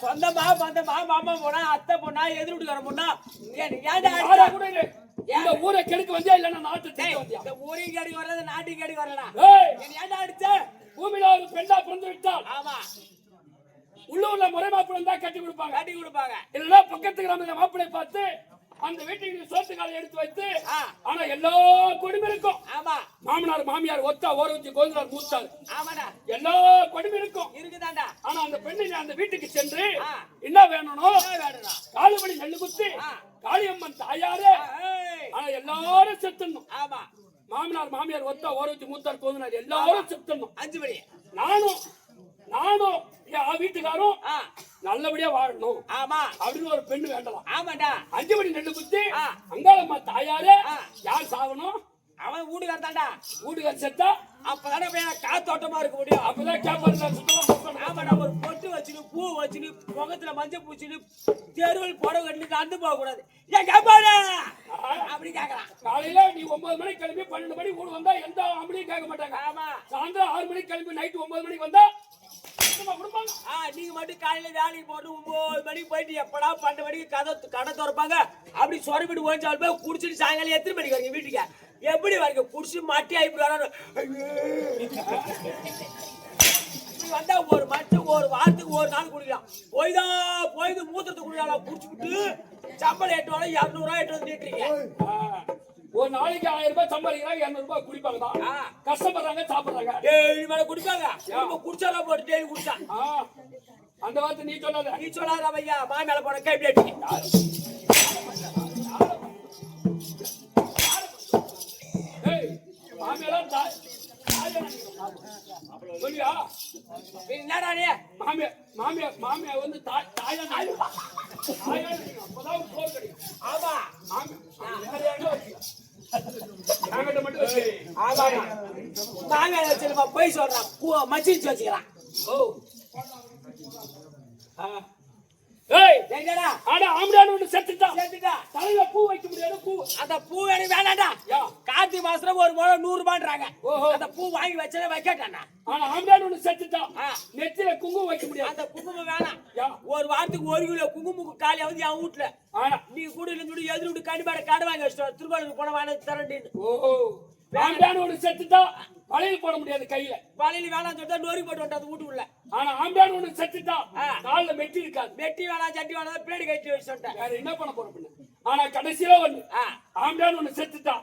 சொந்தமா பந்தமா மாமா போனா அத்தை பொண்ணா எதிர் வீட்டுக்கார பொண்ணா ஏன்டா கூட இல்ல இந்த ஊரை கெடுக்க வந்தியா இல்ல நாட்டு வந்தியா இந்த ஊரையும் கேடி வரல நாட்டையும் கேடி வரலடா ஏன்டா அடிச்ச பூமியில ஒரு பெண்ணா பிறந்து விட்டால் ஆமா உள்ளூர்ல முறை மாப்பிள்ளை தான் கட்டி கொடுப்பாங்க இல்லன்னா பக்கத்து கிராமத்துல மாப்பிள்ளை பார்த்து அந்த வீட்டுக்கு சோத்து காலை எடுத்து வைத்து ஆனா எல்லா கொடுமை இருக்கும் ஆமா மாமனார் மாமியார் ஒத்தா ஓரவச்சி கோவிந்தார் மூத்தார் ஆமாடா எல்லா கொடுமை இருக்குதாண்டா ஆனா அந்த பெண்ணை அந்த வீட்டுக்கு சென்று என்ன வேணும்னோ காலுமணி நெல்லு குத்தி காளியம்மன் தாயாரே ஆனா எல்லாரும் செத்துணும் ஆமா மாமனார் மாமியார் ஒத்தா ஓரத்தி மூத்தார் கோவினார் எல்லாரும் செத்துடணும். 5 மணி நானும் என் வீட்டுக்காரும் நல்லபடியா வாழணும். ஆமா அப்படின்னு ஒரு பெண்ணு வேண்டலாம். ஆமாடா 5 மணி நெல்லு குத்தி அங்காளம்மா தாயாரே யார் சாகணும்? அவன் வீட்டுக்கார தாண்டா. வீட்டுக்கார செத்தா அப்பதானே காத்தோட்டமா இருக்க முடியும். அப்பதான் கேப்பாரு. ஆமாடா ஒரு பொட்டு வச்சுன்னு பூ வச்சுன்னு முகத்துல மஞ்சள் பூச்சின்னு தெருவில் புடவை கட்டி நடந்து போக கூடாது. ஏன் கேப்பாரு அப்படி கேட்கலாம். காலையில நீ 9 மணிக்கு கிளம்பி 12 மணிக்கு ஊர் வந்தா எந்த ஆம்பளையும் கேட்க மாட்டாங்க. ஆமா சாயந்தரம் 6 மணிக்கு கிளம்பி நைட்டு 9 மணிக்கு வந்தா கொடுப்பாங்க. நீங்க மட்டும் காலையில வேலைக்கு போட்டு 9 மணிக்கு போயிட்டு எப்படா 12 மணிக்கு கடை திறப்பாங்க. அப்படி சொரப்பிட்டு ஓஞ்சாலும் போய் குடிச்சிட்டு சாயங்காலம் எத்தனை மணிக்கு வரீங்க வீட்டுக்கு? எப்படி வரீங்க? குடிச்சு மாட்டி ஆயிப்படி வரானு வந்தா ஒரு மனுஷன் ஒரு வாரத்துக்கு ஒரு நாள் குடிக்கலாம். போய்து மூத்திரத்தை குடிக்கலாம். குடிச்சுட்டு சம்பளம் 8 ரூபாய் 200 ரூபாய் 8 வந்து நீட்டுறீங்க. ஒரு நாளைக்கு 1000 ரூபாய் சம்பாதிக்கிறாங்க, 200 ரூபாய் குடிப்பாங்க. கஷ்டப்படுறாங்க, சாப்பிடுறாங்க. டெய்லி மேல குடிப்பாங்க. குடிச்சாலும் போட்டு டெய்லி குடிச்சா அந்த வார்த்தை நீ சொல்லாத ஐயா. மாய் மேல போன கை பிளேட் மாமியா வந்து போய் சொல்றான் மச்சிச்சு வச்சுக்கிறான். தலையில பூ வைக்க முடியாது. பூ அந்த பூ எனக்கு வேணாண்டா. கார்த்திகை மாசம் ஒரு முழம் 100 ரூபான்றாங்க. அந்த பூ வாங்கி வச்சதே வைக்கட்டானா. ஆனா ஆம்பளையான் ஒண்ணு செத்துட்டான். நெத்தியில குங்குமம் வைக்க முடியாது. அந்த குங்குமம் வேணாம். ஒரு வாரத்துக்கு 1 கிலோ குங்குமம் காலியாவது என் வீட்டுல. நீ கூட இருந்து எதிர் விட்டு கண்டிப்பா கடை வாங்கி வச்சிட்டோம். திருக்கோளுக்கு போன வாங்க தரேன். ஆம்பளையான் ஒண்ணு செத்துட்டா வளையல் போட முடியாது. கையில வளையல் வேணாம் சொல்லிட்டா நொறுக்கி போட்டு வந்தா வீட்டுக்குள்ள. ஆனா ஆம்பளையான் ஒண்ணு செத்துட்டா கால்ல மெட்டி இருக்காது. மெட்டி வேணாம், சட்டி வேணாம், பிளேட் கட்டி வச்சு சொல்லிட்டேன். வேற என்ன பண்ண போற பண்ண? ஆனா கடைசியில ஒண்ணு ஆம்பளையான் ஒண்ணு செத்துட்டா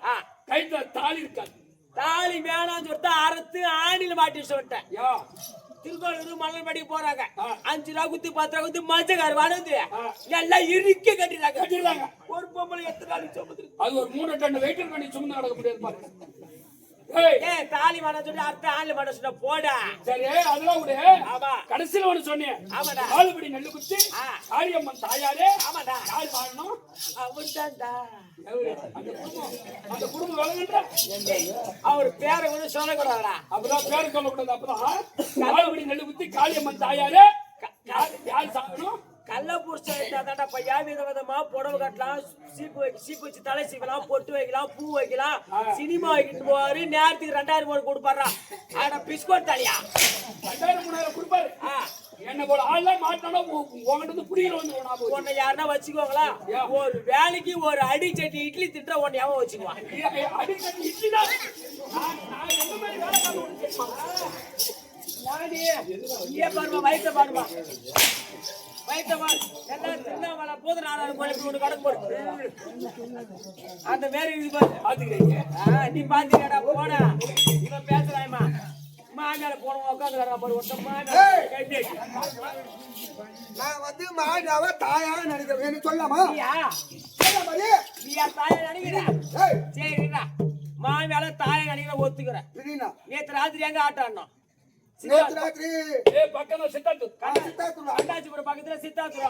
கைத்துல தாலி இருக்காது. தாலி வேணாம் சொல்லிட்டு அறுத்து ஆணில மாட்டி சொல்லிட்டேன். திருக்கோளூர் மலர்படி போறாங்க. 5 ரூபா குத்து 10 ரூபா குத்து மஞ்சக்காரு வந்து எல்லாம் இறுக்கி கட்டிடுறாங்க. ஒரு பொம்பளை எத்தனை நாளைக்கு சுமந்து அது ஒரு 3 டன் வெயிட் பண்ணி சுமந்து நடக்க முடியாது பாருங்க. தாலி வேணாம் சொல்லி அடுத்த ஆணில மாட்ட சொன்ன போடா. சரி அதெல்லாம் விடு. ஆமா கடைசியில ஒண்ணு சொன்னேன். ஆமாடா காலுபடி நெல்லு குத்தி காளியம்மன் தாயாரே. ஆமாடா யார் வாழணும்? அவர்தான்டா. அந்த குடும்பம் வளர்ந்துட்டா அவர் பேரை கூட சொல்லக்கூடாதுடா. அப்பதான் பேரை சொல்லக்கூடாது. அப்பதான் காலுபடி நெல்லு குத்தி காளியம்மன் தாயாரே யார் சாகணும்? கள்ள புடிச்சா பையா விதவிதமா புடவை கட்டலாம், சீப்பு வச்சு தலை சீக்கலாம், பொட்டு வைக்கலாம், பூ வைக்கலாம், சினிமா வைக்கிட்டு போவாரு. நேரத்துக்கு 2000 கொடுப்பாரா? ஆனா பிஸ்கோட் தலையா 2000-3000 கொடுப்பாரு. என்ன போல ஆள்லாம் மாட்டானா உங்ககிட்ட புடியில வந்து உன்னை யாருன்னா வச்சுக்கோங்களா? ஒரு வேலைக்கு ஒரு அடி சட்டி இட்லி திட்ட உன்னை எவன் வச்சுக்குவான்? அடி சட்டி இட்லி தான். நான் எந்த மாதிரி வேலை பாருமா வயிற்ற பாருமா வைத்தவாள் எல்லாம் திருநாமலை போது நாராயண கோயிலுக்கு ஒன்று கடக்கு போடு. அந்த மாரி இது பாத்துக்கிறீங்க. நீ பாத்தீங்கடா போனா இவன் பேசுறாயமா மாங்கால போனவங்க உட்காந்துக்கிறா பாரு. ஒருத்தமா நான் வந்து மாங்காவ தாயா நினைக்கிறேன் சொல்லாமா? நீயா தாயா நினைக்கிறேன்? சரிடா மாங்கால தாயா நினைக்கிற ஒத்துக்கிறேன். நேற்று ராத்திரி எங்க ஆட்டாடணும்? பக்கத்துல சித்தாத்தூர் அண்ணாச்சிபுரம் பக்கத்துல சித்தாத்தூர்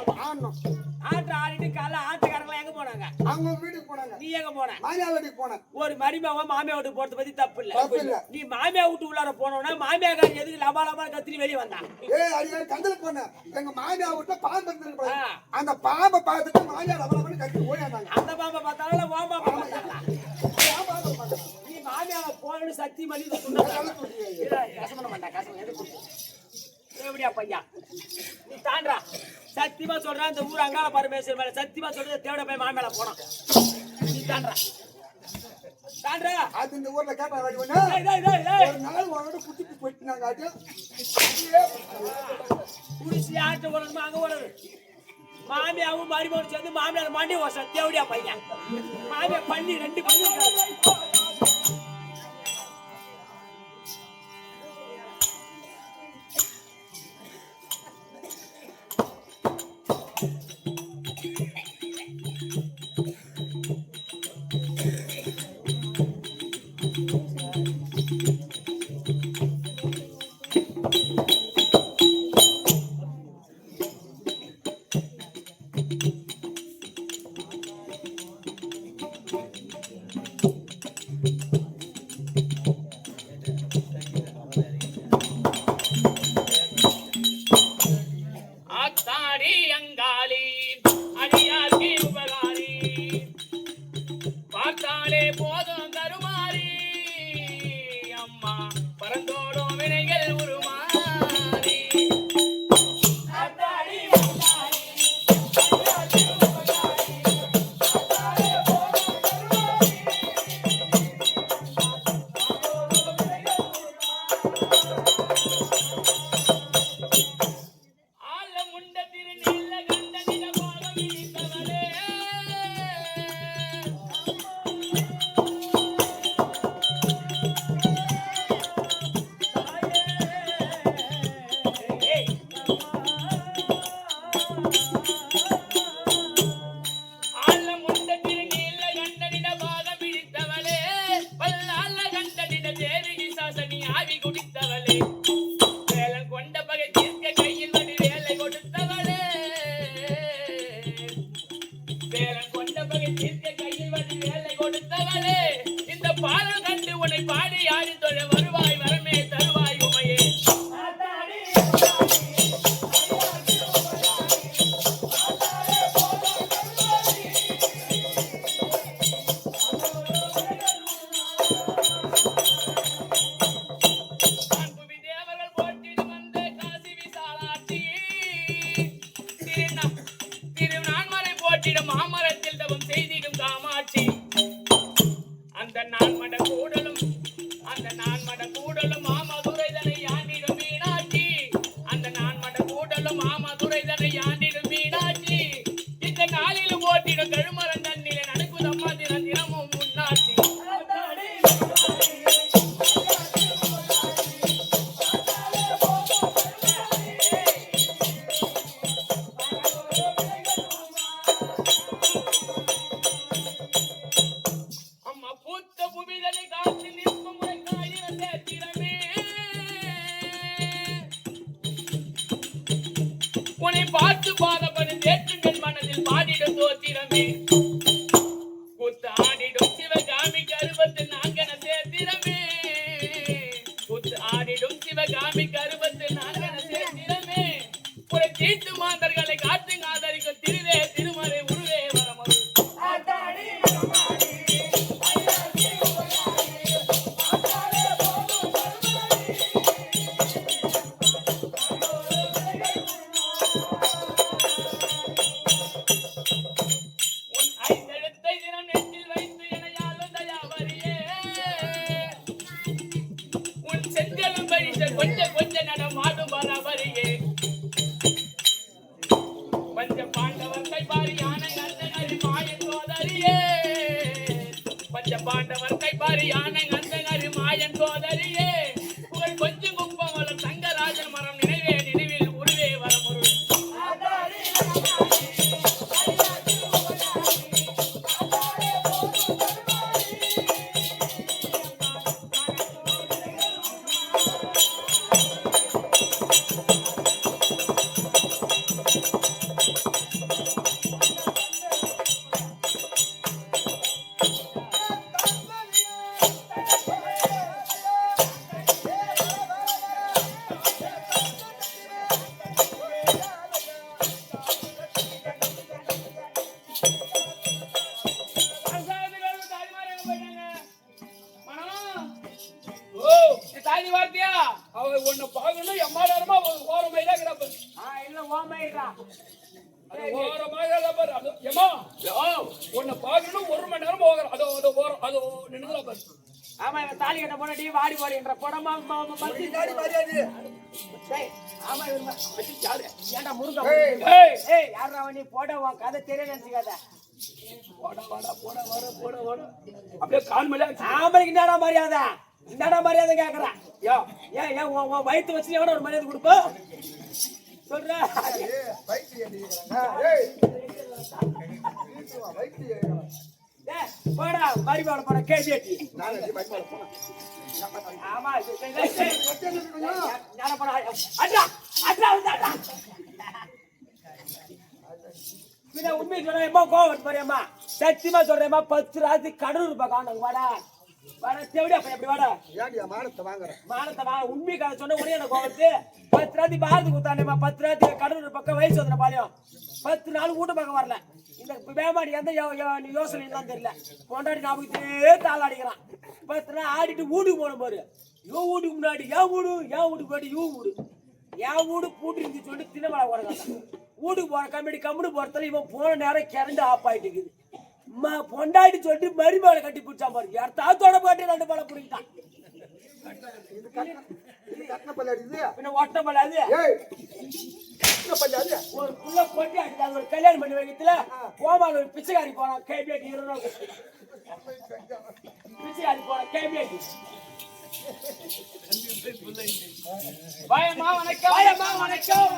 ஆட்டு ஆடிட்டு கால ஆட்டுக்காரங்க எங்க போனாங்க? அவங்க வீட்டுக்கு போனாங்க. நீ எங்க போன? மாமியா வீட்டுக்கு போனேன். ஒரு மருமக மாமியா வீட்டுக்கு போறது பத்தி தப்பு இல்ல. நீ மாமியா வீட்டு உள்ளார போனோம்னா மாமியாக்காரி எதுக்கு லபா லபா கத்திரி வெளியே வந்தான்? அடிக்கடி கந்தலுக்கு போனேன். எங்க மாமியா வீட்டுல பாம்பு இருந்திருக்கு. அந்த பாம்பை பார்த்துட்டு மாமியா லபா லபான்னு கத்தி ஓடியாந்தாங்க. அந்த பாம்பை பார்த்தாலும் ஓ பாம்பை பார்த்தாங்களா? நீ மாமியாவை போனு சக்தி பண்ணி கசமண மாட்டா. கசம் எதுக்கு எப்படியா பையா நீ தாண்டா? சத்தியமா சொல்றேன் இந்த ஊர் அங்காள பரமேஸ்வரர் மேல சத்தியமா சொல்றது தேவட போய் மாமேல போனோம். நீ தாண்டா தாண்டா அது இந்த ஊர்ல கேட்டா ஒரு நாள் உங்களோட குட்டிக்கு போயிட்டுனாங்க. அது குடிச்சு ஆட்டு ஓடணுமா அங்க ஓடணும்? மாமியாவும் மருமகனும் சேர்ந்து மாமியார் மாண்டி ஒரு சத்தியவடியா பையன் மாமியா பண்ணி 2 பண்ணி ஆவி குடித்தவளே வேலன் கொண்ட பகை தீர்க்க கையில் வடி வேலை கொடுத்தவளே வேலன் கொண்ட பகை தீர்க்க கையில் வடி வேலை கொடுத்தவளே இந்த பாடல் கண்டு உன்னை பாடி ஆடி தொழ வருவாய் வரமே தருவாய் உமையே மாமரத்தில் தவம் செய்திடும் காமாட்சி அந்த நான் மட கூடலும் மாமதுரைதனை ஆண்டிடும் மீனாட்சி அந்த நான் மட கூடலும் மாமதுரைதனை ஆண்டிடும் மீனாட்சி இந்த நாளிலும் ஓட்டிடும் கழுமரன் தண்ணில நடக்குதம்மா தினமும் முன்னாட்சி உன்னை பார்த்து பாதப்படு தேற்றுங்கள் மனதில் பாடிடும் தோத்திரமே குத்து ஆடிடும் சிவகாமி கருவத்து நாங்கன சேர்த்திரமே குத்து ஆடிடும் சிவகாமி கருவத்து நாங்கன சேர்த்திரமே ஒரு தீட்டு மாந்தர்களை காத்து ஆதரிக்கும் திருவே திருமறை உருவே வரமரு கொஞ்ச நடம் ஆடும் பரவரியே பஞ்ச பாண்டவர் கைபாரி யானை அந்தனரி மாயன் சோதரியே பஞ்ச பாண்டவர் கைபாரி யானை அந்தனரி மாயன் சோதரியே புகழ் கொஞ்சம் கும்பம் வளம் தங்கராஜன் மரம் நினைவே நினைவில் உருவே வரமுரு உன்னை பார்க்கணும் எம்மா நேரமா ஓரமாக இருக்கிறப்ப இல்ல ஓமைடா ஓரமாக பாரு அது எம்மா உன்னை பார்க்கணும் 1 மணி நேரம் போகிறோம் அது நின்றுதான் பாரு ஆமா இவன் தாலி கட்ட போனடி வாடி வாடி என்ற படமா பத்தி தாடி மரியாதை ஆமா இவன் ஏன்டா முருகா ஏய் ஏய் யாரா நீ போட உன் கதை தெரிய நினைச்சுக்காத போட அப்படியே கால் மேல ஆம்பளைக்கு என்னடா மரியாதை என்னடா மரியாதை கேக்குறான் ஏன் உன் வயிற்று வச்சு எவன ஒரு மரியாதை கொடுப்போம் சொல்ற போடா மரிவாட போட கேசியட்டி ஆமா உண்மை சொல்றேம்மா கோவம் பாரியம்மா சத்தியமா சொல்றேம்மா 10 ராத்திரி கடலூர் பக்கம் வாடா வர தேவடி அப்ப எப்படி வாடா ஏன்டியா மானத்தை வாங்குற உண்மை கதை சொன்ன உடனே எனக்கு கோவத்து 10 ராத்திரி பாரதி குத்தானேம்மா 10 ராத்திரி கடலூர் பக்கம் வயசு வந்த பாளையம் 10 நாள் வீட்டு பக்கம் வரல இந்த வேமாடி எந்த யோசனை தான் தெரியல கொண்டாடி ஞாபகத்திலே தாள் அடிக்கிறான் 10 நாள் ஆடிட்டு வீட்டுக்கு போன பாரு இவன் வீட்டுக்கு முன்னாடி என் வீட்டுக்கு போயிட்டு இவன் வீடு என் வீடு பூட்டு இருந்து சொல்லிட்டு தினமலை ஓடக்கான் வீட்டுக்கு போற கம்பெனி போறதுல இவன் போன நேரம் கரண்ட் ஆஃப் ஆயிட்டு இருக்குது பொண்டாடி சொல்லிட்டு மருமகளை கட்டி பிடிச்சான் பாரு யார்த்தாத்தோட போட்டு 2 பழம் பிடிக்கிட்டான் ஒட்ட பல்லாது ஒரு புள்ள போட்டு அடிச்சாங்க ஒரு கல்யாணம் பண்ணி வைக்கிறதுல கோமால ஒரு பிச்சைக்காரி போனான் கேபிஎட் 20 பிச்சைக்காரி போன கேபிஎட் வாயம்மா வணக்கம்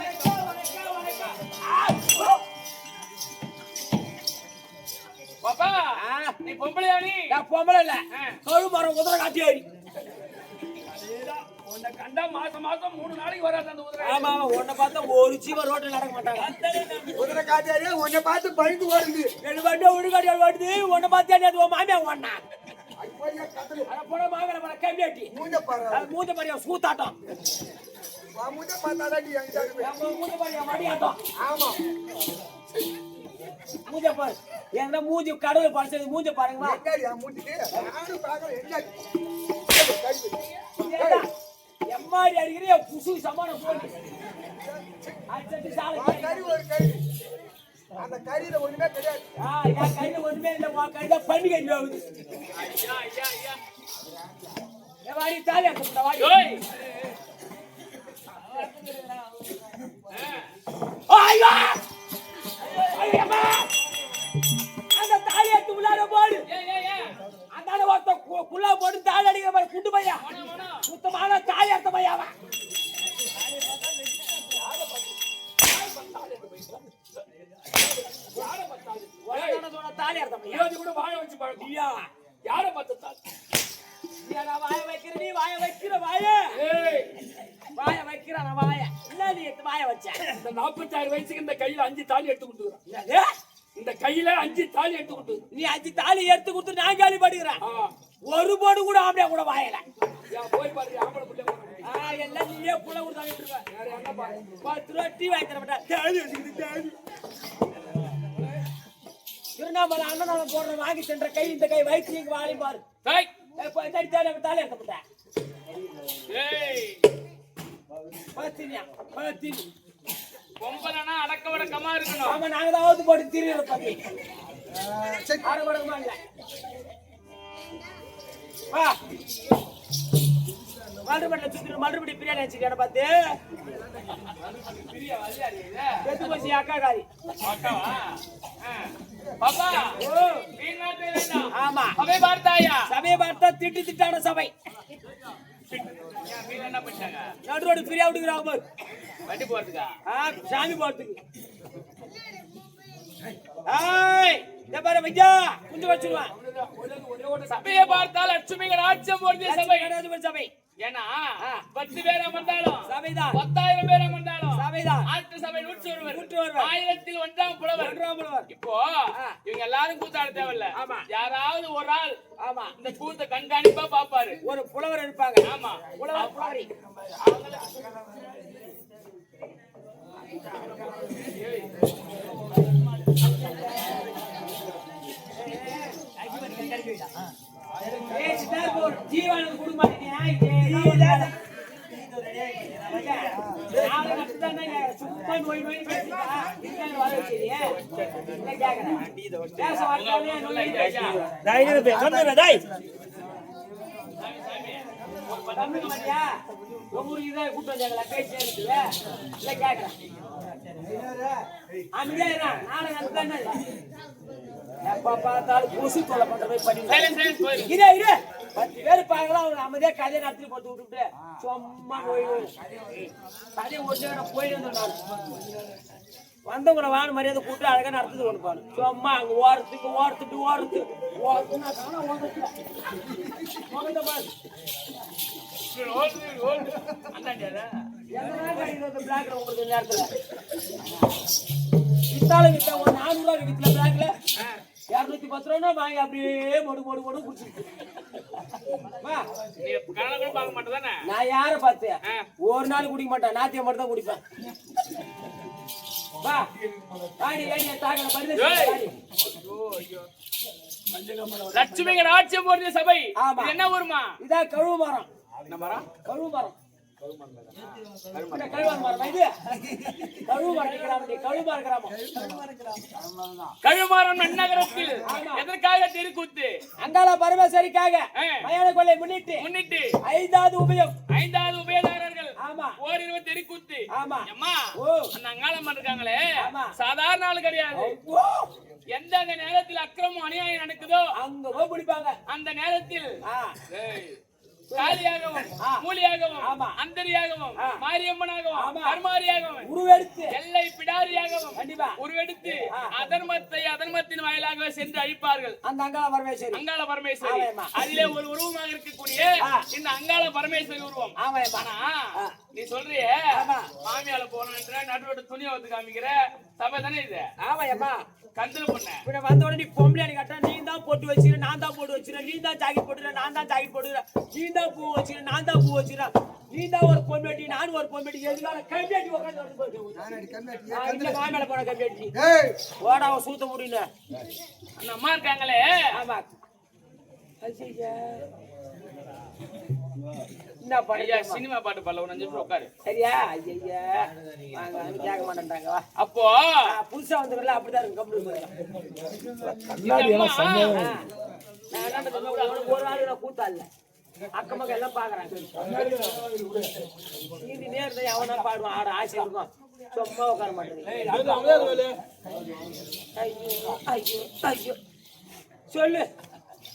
பாப்பா நீ பொம்பளையா நீ நான் பொம்பளை இல்ல கழு மரம் குதிரை காட்டியாரி உன்னை கண்டா மாசம் 3 நாளைக்கு வராது அந்த குதிரை. ஆமா ஆமா உன்னை பார்த்தா ஒரு ஜீவன் ரோட்ல நடக்க மாட்டாங்க. குதிரை காட்டியாரே உன்னை பார்த்து பயந்து ஓடுது. ரெண்டு வண்டி உடுகாடியா ஓடுது. உன்னை பார்த்தா அது உன் மாமியா ஓடுனா. ஐயா கத்தல. அட போட மாங்கல போட கம்பியாட்டி. மூஞ்ச பாரு. அது மூஞ்ச பாரியா சூத்தாட்டம். வா மூஞ்ச பார்த்தாதான் நீ எங்க இருக்கு. நம்ம மூஞ்ச பாரியா மடியாட்டம். ஆமா. மூஞ்ச பாரு. எங்கடா மூஞ்சி கடவுள் படைச்சது மூஞ்ச பாருங்கம்மா. எங்கடியா மூஞ்சிக்கு? நானும் பார்க்கறேன் எங்கடி. ஏடா எம்மாடி அடிக்கிறிய புசு சமான போடு. அச்சட்டி சாலை. வா கறி ஒரு கறி. அந்த கறியில ஒண்ணுமே கிடையாது. என் கையில ஒண்ணுமே இல்ல. உன் கையில பண்ணி கறி ஆகுது. ஐயா என் வாடி தாலியா கூப்பிட்டா வாடி. ஓய் ஐயோ ஐயம்மா அந்த தாலியை உள்ளார போடு. அந்த ஒருத்த குள்ளா போட்டு தாலி அடிக்கிற மாதிரி குண்டு பையா சுத்தமான தாலி அர்த்த பையாவா. தாலி அர்த்த பையா இது கூட வாய வச்சு பழக்கியா? யாரை பார்த்து தாலி? வாய வைக்கிற நீ வாய வைக்கிற வாய ஏய், வாய வைக்கிற நான் வாய இல்ல நீ வாய வச்ச. இந்த 46 வயசுக்கு இந்த கையில 5 தாலி எடுத்து கொடுத்துக்கிறேன். என்னது? இந்த கையில 5 தாலி எடுத்து கொடுத்து. நீ 5 தாலி எடுத்து கொடுத்து நான் காலி படுகிறேன். ஒரு போடு கூட ஆம்பளை கூட வாயல. போய் பாரு ஆம்பளை பிள்ளை போடு. எல்லாம் நீயே புள்ள கொடுத்தாங்க விட்டுருவ. வேற என்ன பாரு. 10 ரூபா டீ வாங்கி தரப்பட்டா தாலி வச்சுக்கிட்டு தாலி. திருநாமலை அண்ணன் போடுற வாங்கி சென்ற கை இந்த கை வயிற்று நீங்க வாழி பாரு. டேய் தாலி எடுத்தப்பட்ட ஏய் பத்தினியா பத்தினி. பொம்பளனா அடக்க வடக்கமா இருக்கணும். ஆமா நாங்க தான் அவுத்து போட்டு திரியிற பத்தி சரி. ஆரம்பமா இல்ல. வா மறுபடி பிரியாணி வச்சுக்கிட்ட பார்த்து பிரியா வல்லியாடி இது. எது போச்சு அக்கா காரி. அக்காவா? பாப்பா ஓ நீ நாட்டே வேண்டாம். ஆமா அவை பார்த்தாயா? சபையை பார்த்தா திட்டு திட்டான சபை. மீன் என்ன பண்ணிட்டாங்க? நடுரோடு ஃப்ரீயா விட்டுக்கிறாங்க பாரு. வண்டி போறதுக்கா? சாமி போறதுக்கு. ஏய் இந்த பாரு வையா குஞ்சு வச்சிருவான். சபையை பார்த்தால் லட்சுமிகள் ஆட்சியம் போடுது சபை. சபை ஏன்னா 10 பேர் அமர்ந்தாலும் சபைதான் 10,000 பேர் அமர்ந்தாலும் சபைதான் ஆட்டு சபை 101 101 1000ல் 1ஆம் புலவர். புலவர். இப்போ இவங்க எல்லாரும் கூத்தாட தேவையில்ல. ஆமா. யாராவது ஒரு ஆள் ஆமா இந்த கூத்த கண்காணிப்பா பாப்பாரு. ஒரு புலவர் இருப்பாங்க. ஆமா புலவர் புலவரி. ஏய் சித்தார் போர் ஜீவானது குடும்ப மாட்டீங்க. இதே நாளை மட்டும் தான் சும்மா நோய் நோய் பேசிட்டா இதுக்காக வர வச்சிருக்கீங்க. என்ன கேக்குறேன் பேச வரட்டாலே நோய் தமிழ் மாட்டியா உங்களுக்கு இதை கூட்டு வந்தாங்களா பேசி இருக்குல்ல இல்ல கேக்குறேன். அமைதியா நாளை தானே எப்ப பார்த்தாலும் பூசி தொலை பண்ற போய் பண்ணி இதே இரு 10 பேர் பாக்கலாம். அவங்க அமைதியா கதையை நடத்தி போட்டு விட்டுட்டு சும்மா போய் கதையை ஒன்று போயிட்டு வந்தவங்களை வான மரியாதை கூட்டு அழகா நடத்துது ஒன்று பாரு. சும்மா அங்க ஓரத்துக்கு ஓரத்துட்டு ஓரத்து பிளாக்ல உங்களுக்கு நேரத்துல வித்தாலும் வித்தா ஒரு 400 ரூபாய் வித்துல பிளாக்ல 210 ரூபா வாங்கி அப்படியே மொடு மொடு மொடு குடிச்சிருக்கு. நீ கணக்கு கூட பார்க்க மாட்டேதானே? நான் யாரை பார்த்தேன் ஒரு நாள் குடிக்க மாட்டேன். நாத்தியம் மட்டும் தான் குடிப்பேன். வா வாடி ஏடி தாகல பரிதேசி. லட்சுமிகள் ஆட்சியம் போடுது சபை. இது என்ன ஊருமா? இதா கழுவு மரம். என்ன மரம்? கழுவு மரம். கழுவான் மரம் இது கழுவு மரம் கிராமம். கழுவு மரம் கிராமம். கழுமாரம் நன்னகரத்தில் எதற்காக தெருக்கூத்து? அங்காள பரமேஸ்வரிக்காக மயான கொள்ளை முன்னிட்டு 5வது உபயம் 5வது உபயதாரர்கள். ஆமா ஓரிரவு தெருக்கூத்து. ஆமா அம்மா ஓ அந்த அங்காளம் இருக்காங்களே ஆமா சாதாரண ஆள் கிடையாது. எந்தெந்த நேரத்தில் அக்கிரமம் அநியாயம் நடக்குதோ அங்க போய் பிடிப்பாங்க. அந்த நேரத்தில் காளியாகவும் மூலியாகவும் ஆமா. அந்தரியாகவும் மாரியம்மனாகவும் கர்மாரியாகவும் உருவெடுத்து எல்லை பிடாரியாகவும் கண்டிப்பா உருவெடுத்து அதர்மத்தின் வாயிலாக சென்று அழிப்பார்கள் அந்த அங்காள பரமேஸ்வரி. அங்காள பரமேஸ்வரி. ஆமாம்மா. அதிலே ஒரு உருவமாக இருக்கக்கூடிய இந்த அங்காள பரமேஸ்வரி உருவம். ஆமாம்மா. ஆனா நீ சொல்றியே ஆமா. மாமியால போனன்ற நடுவோட துணி வந்து காமிக்கிற சபை தானே இது? ஆமாம்மா. கந்தல் பண்ண இப்ப வந்த உடனே நீ பொம்பளை கேட்டா நீ தான் போட்டு வச்சிரு, நான் தான் போட்டு வச்சிருக்கேன், நீ தான் ஜாக்கெட் போட்டுற, நான் தான் ஜாக்கெட் போட்டுக்கிறேன், நீ தான் பூ வச்சிரு, நான் தான் பூ வச்சிருக்கேன், நீ தான் ஒரு பொம்பளை நானும் ஒரு பொம்பளை எதுக்காக கம்பேட்டி உட்காந்து மாமேல போன கம்பேட்டி ஓடா அவன் சூத்த முடியல. அந்த அம்மா இருக்காங்களே ஆமா என்ன ஐயா பண்ண சினிமா பாட்டு பாடல ஒரு 5 நிமிஷம் உட்காரு. சரியா? ஐயா வாங்க கேட்க மாட்டேன்றாங்க. வா அப்போ புதுசா வந்தவங்கள அப்படிதான் இருக்கு. கம்பெனி ஒரு ஆளு நான் கூத்தா இல்ல, அக்கம் பக்கம் எல்லாம் பாக்குறாங்க. நீதி நேரத்தை அவனா பாடுவான், ஆட ஆசை இருக்கும், சும்மா உட்கார மாட்டேங்குது. ஐயோ ஐயோ ஐயோ சொல்லு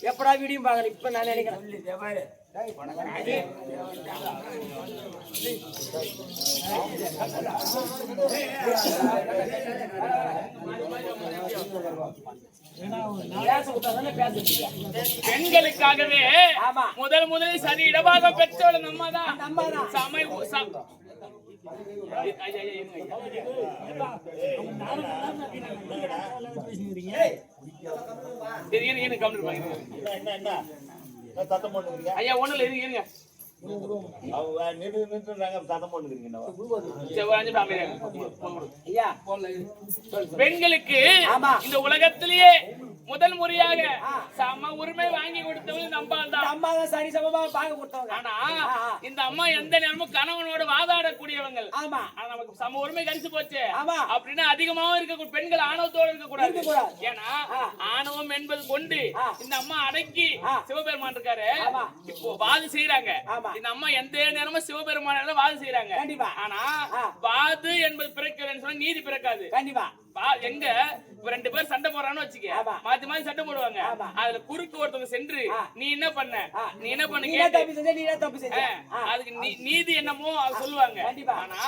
எப்படா வீடியும் பாக்குறேன் இப்ப நான் நினைக்கிறேன். பெண்களுக்காகவே முதலில் சரி இடமாக பெற்றோட நம்ம தான் சமை ஐயா ஒண்ணுல இருங்க பெண்களுக்கு இந்த உலகத்திலேயே முதல் முறையாக சம உரிமை வாங்கி கொடுத்தவங்க நம்ம சரி சமமா பாக்க கொடுத்தவங்க. ஆனா இந்த அம்மா எந்த நேரமும் கணவனோட வாதாடக்கூடியவங்க. ஆமா நமக்கு சம உரிமை கழிச்சு போச்சு ஆமா அப்படின்னா அதிகமாவும் இருக்க பெண்கள் ஆணவத்தோடு இருக்க கூடாது. ஏன்னா ஆணவம் என்பது கொண்டு இந்த அம்மா அடக்கி சிவபெருமான் இருக்காரு இப்போ வாது செய்யறாங்க. இந்த அம்மா எந்த நேரமும் சிவபெருமான வாது செய்யறாங்க. ஆனா வாது என்பது பிறக்கிறேன்னு சொன்னா நீதி பிறக்காது. கண்டிப்பா எங்க ரெண்டு பேர் சண்டை போடுறான்னு வச்சுக்க, மாத்தி மாத்தி சண்டை போடுவாங்க. அதுல குறுக்கு ஒருத்தவங்க சென்று நீ என்ன பண்ண அதுக்கு நீதி என்னமோ சொல்லுவாங்க. ஆனா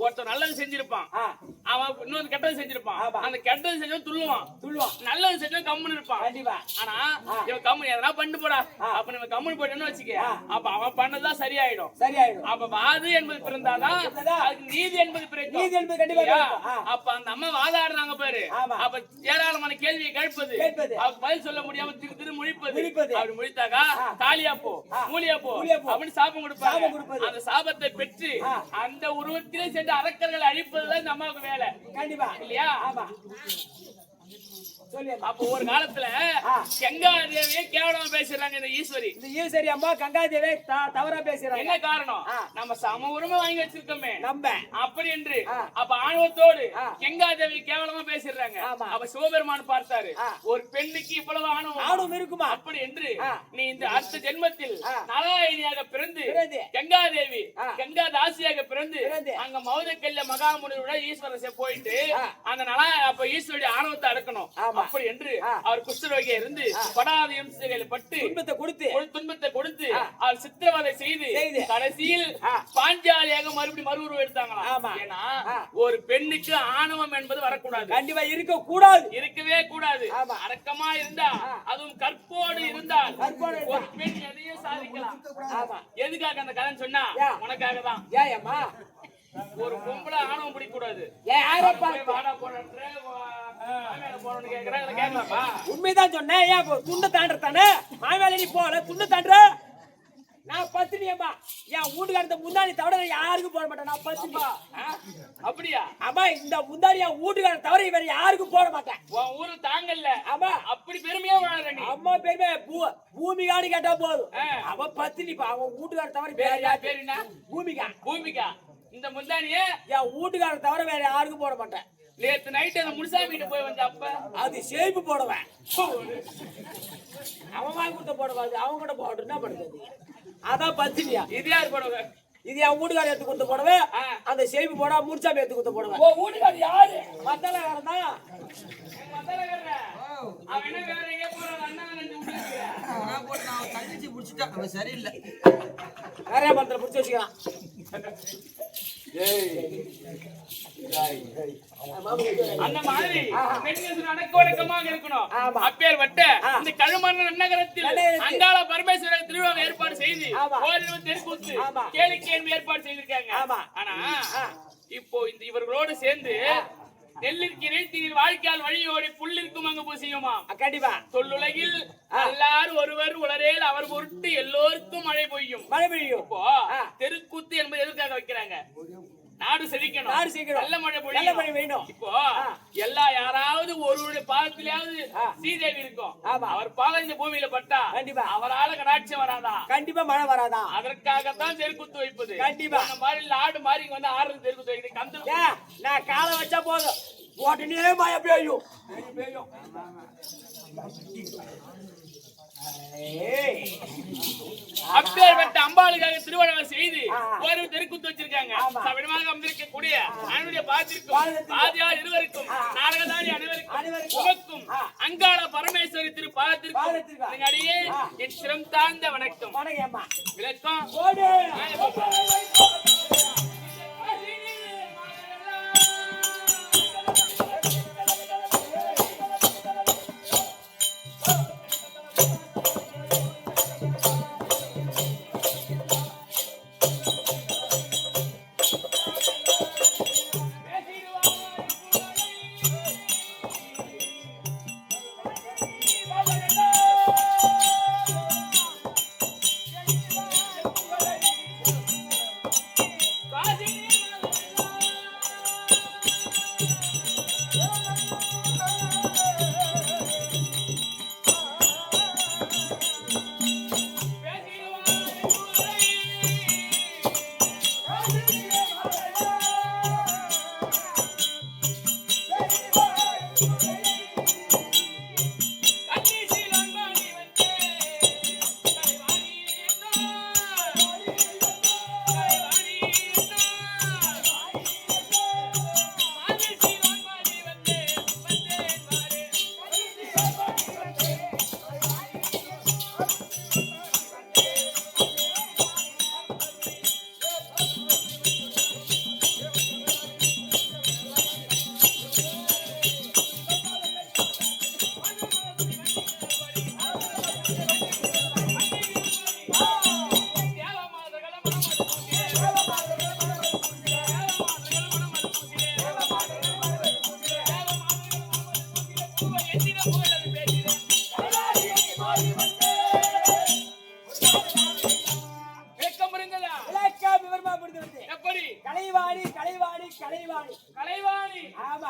ஒருத்தர் நல்லது செஞ்சிருப்பான், அவன் இன்னொரு கெட்டது செஞ்சிருப்பான். அந்த கெட்டது செஞ்சவன் துள்ளுவான், நல்லது செஞ்சவன் கம்முன்னு இருப்பான். ஆனா இவன் கம்மு எதனா பண்ணு போடா அப்ப நம்ம கம்முன்னு போட்டோன்னு வச்சுக்க, அப்ப அவன் பண்ணதான் சரியாயிடும். அப்ப வாது என்பது பிறந்தாதான் அதுக்கு நீதி என்பது பிறக்கும். அப்ப அந்த அம்மா வாதாடுறாங்க பாரு, அப்ப ஏராளமான கேள்வியை கேட்பது, அவருக்கு பதில் சொல்ல முடியாம திரு முழிப்பது. அப்படி முழித்தாக்கா காளியா போ மூலியா போ அப்படின்னு சாபம் கொடுப்பாங்க. அந்த சாபத்தை பெற்று அந்த உருவத்திலே சென்று அரக்கர்களை அழிப்பதுதான் இந்த அம்மாவுக்கு வேலை. கண்டிப்பா இல்லையா? அப்ப ஒரு காலத்துல கங்காதேவியை கேவலமா பேசுறாங்க இந்த ஈஸ்வரி அம்மா. கங்காதேவி தவறா பேசுறாங்க. என்ன காரணம்? நம்ம சம உரிமை வாங்கி வச்சிருக்கோமே நம்ம அப்படி என்று அப்ப ஆணவத்தோடு கங்காதேவி கேவலமா பேசிடுறாங்க. அப்ப சிவபெருமான் பார்த்தாரு, ஒரு பெண்ணுக்கு இவ்வளவு ஆணவம் இருக்குமா? அப்படி என்று நீ இந்த அடுத்த ஜென்மத்தில் நாராயணியாக பிறந்து கங்காதேவி கங்கா தாசியாக பிறந்து அங்க மௌதக்கல்ல மகாமுனியோட ஈஸ்வரசை போயிட்டு அந்த அப்ப ஈஸ்வருடைய ஆணவத்தை அடக்கணும். அப்படி என்று அவர் குஷ்டரோகியா இருந்து படாத இம்சைகளை பட்டு துன்பத்தை கொடுத்து அவர் சித்திரவதை செய்து கடைசியில் பாஞ்சாலியாக மறுபடியும் மறு உருவம் எடுத்தாங்களாம். ஏன்னா ஒரு பெண்ணுக்கு ஆணவம் என்பது வரக்கூடாது, கண்டிப்பா இருக்க கூடாது, இருக்கவே கூடாது. அடக்கமா இருந்தா அதுவும் கற்போடு இருந்தால் ஒரு பெண் எதையும் சாதிக்கலாம். எதுக்காக அந்த கதை சொன்னா உனக்காக தான். ஒரு பொம்பளை ஆணவம் பிடிக்க கூடாது. உண்மைதான் சொன்னேன். ஏன் துண்டு தாண்டத்தானே மாவேல நீ போல துண்டு தாண்டுற. நான் பத்தினியம்மா, என் வீட்டுக்காரத்த முந்தாணி தவிர யாருக்கும் போட மாட்டேன். நான் பத்தினியா? அப்படியா? ஆமா, இந்த முந்தாணி என் வீட்டுக்காரன் தவிர வேற யாருக்கும் போட மாட்டேன். உன் ஊரு தாங்கல்ல. ஆமா, அப்படி பெருமையா வாழற நீ. அம்மா பெருமை பூமிகான்னு கேட்டா போதும். அவன் பத்தினிப்பா, அவன் வீட்டுக்காரன் தவிர வேற யார் பேர் என்ன? பூமிகா. இந்த முந்தானியே என் வீட்டுக்காரன் தவிர வேற யாருக்கும் போட மாட்டேன். நேத்து நைட் அந்த முனிசாமி கிட்ட போய் வந்த அப்ப அது சேப்பு போடுவேன். அவன் வாங்கி கொடுத்த போடுவாது, அவங்க கூட போட்டு என்ன பண்ணுறது? அதான் பத்தினியா? இது யார் போடுவாங்க? இது என் வீட்டுக்காரர் எடுத்து கொடுத்து போடவே அந்த சேவி போடா முடிச்சாமி எடுத்து கொடுத்து போடுவேன். ஓ வீட்டுக்கார யாரு? மத்தலகாரன் தான். அவன் என்ன வேற எங்க போறான்? அண்ணன் நினைச்சு விட்டுருக்க. நான் போட்டு நான் தங்கச்சி பிடிச்சிட்டேன். அவன் சரியில்லை. நிறைய மரத்துல பிடிச்சி வச்சுக்கலாம். அந்த மாதிரி பெண்கள் அடக்கொடக்கமாக இருக்கணும். அப்பேற்பட்ட இந்த கழுமரண நகரத்தில் அங்காள பரமேஸ்வரர் திருவிழா ஏற்பாடு செய்து கோயில் தெருக்கூத்து கேளிக்கையின் ஏற்பாடு செய்திருக்காங்க. ஆனா இப்போ இந்த இவர்களோடு சேர்ந்து நெல்லிற்கு நீர் வாழ்க்கையால் வழியோடி புள்ளிருக்கும் அங்கு பூசியுமா. கண்டிப்பா தொல்லுலகில் எல்லாரும் ஒருவர் உலரேல் அவர் பொருட்டு எல்லோருக்கும் மழை பெய்யும். மழை பெய்யும். இப்போ தெருக்கூத்து என்பது எதுக்காக வைக்கிறாங்க? நாடு செழிக்கணும், நாடு செழிக்கணும், நல்ல மழை நல்ல மழை வேணும். இப்போ எல்லா யாராவது ஒருவருடைய பாதத்திலேயாவது ஸ்ரீதேவி இருக்கும். அவர் பாதம் இந்த பூமியில பட்டா கண்டிப்பா அவரால கடாட்சியம் வராதா? கண்டிப்பா மழை வராதா? அதற்காகத்தான் தெருக்கூத்து வைப்பது. கண்டிப்பா அந்த மாதிரி ஆடு மாறி வந்து ஆறுது தெருக்கூத்து வைக்கிறது. கந்த நான் காலை வச்சா போதும் உடனே மழை பெய்யும். அப்பேற்பட்ட அம்பாளுக்காக திருவிழா செய்து ஒரு தெருக்கூத்து வச்சிருக்காங்க. சபரிமாக அமர்ந்திருக்கக்கூடிய அனுடைய பாத்திருக்கும் ஆதியார் இருவருக்கும் நாடகதாரி அனைவருக்கும் உமக்கும் அங்காள பரமேஸ்வரி திரு பாதத்திற்கும் அடியே என் சிரம் தாழ்ந்த வணக்கம். விளக்கம்